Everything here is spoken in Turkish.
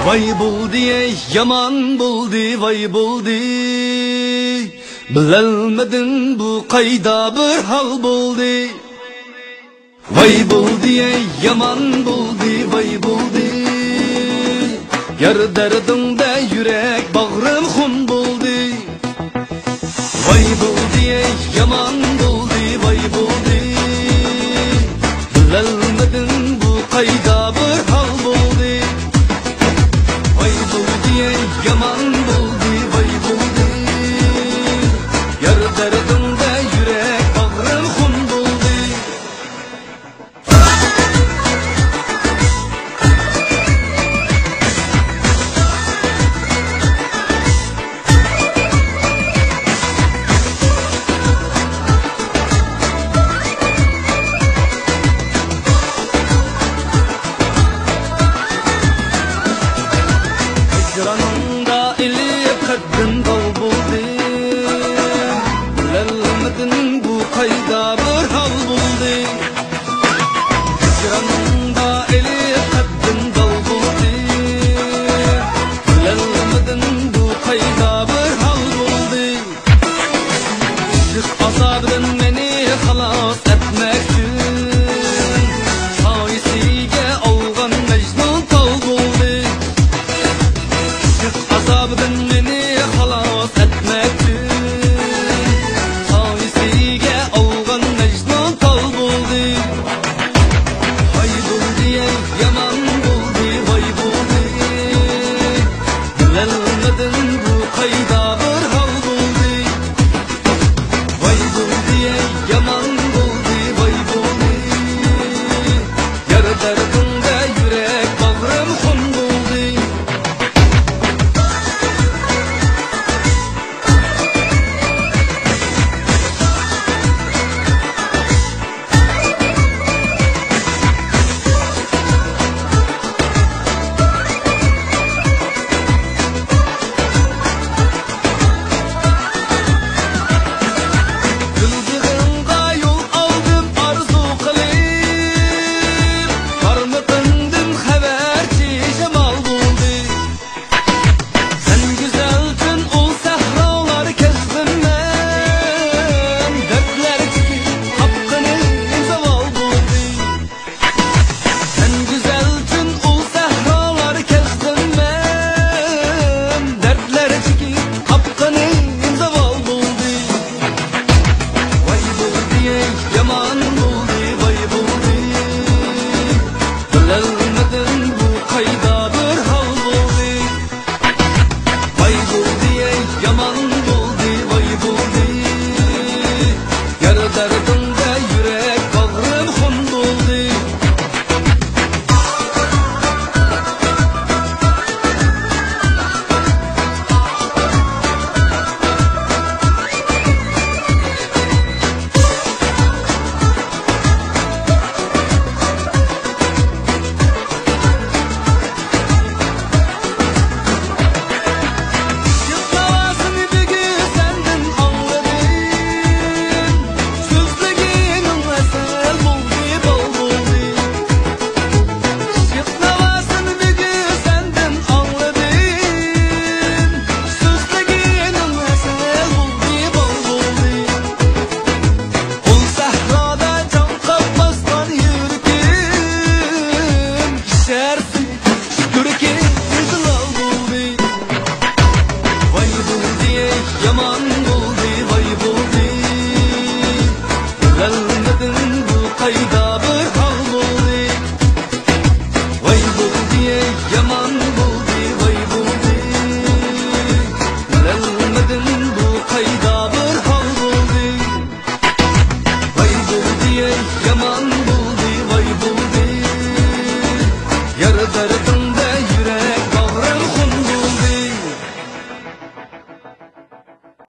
Vay buldi ey yaman buldi vay buldi. Bilelmedin bu qayda bir hal buldi. Vay buldi ey yaman buldi vay buldi. Yar derdinde yürek bağrım xun buldi. Vay buldi ey yaman buldi vay buldi. Bilelmedin bu qayda bir hal buldi. Vay buldi ey yaman buldi vay buldi. Yar derdinde yürek bağrım xun buldi. Hicranında elip kadın dal buldi. Bilelmedin bu qayda bir hal buldi. Hicranında elip kadın dal buldi. Bilelmedin bu qayda bir hal buldi. Şık azabdan meni xalas etmektin. Sayisiga olgan Mecnun tal buldi. Azabdan meni xalas etmektin. Sayisiga olgan Mecnun tal buldi. Vay buldi ey yaman buldi vay buldi. Bilelmedin bu qayda bir hal buldi. Vay buldi ey yaman buldi vay buldi. Yar derdinde yürek bağrım xun buldi. Gülgünga yol aldım arzu kılıp. Parmağındım haberci cemal buldi. Sen güzelsin ol sahralar kezdim ben. Dertler çekip hakkını zaval buldi. Sen güzelsin ol sahralar kezdim ben. Dertler çekip hakkını zaval buldi. Vay buldi ey yaman buldi vay buldi. Bilelmedin bu qayda bir hal buldi. Vay buldi ey yaman buldi vay buldi. Yar derdinde yürek bağrım xun buldi. Yıklavasın bugün senden anladım. Sözlüğünün esel buldu bol buldu. Yıklavasın bugün senden anladım. Sözlüğünün esel buldu bol buldu. Ol sahrada can kapmastan yürüdüm. Şersin şükür ki zılal buldu. Vay buldi ey yaman buldi vay buldi. Bilelmedin bu qayda bir hal buldi. Vay buldi ey yaman buldi vay buldi. Bilelmedin bu qayda bir hal buldi. Vay buldi ey yaman buldi vay buldi. Yar derdin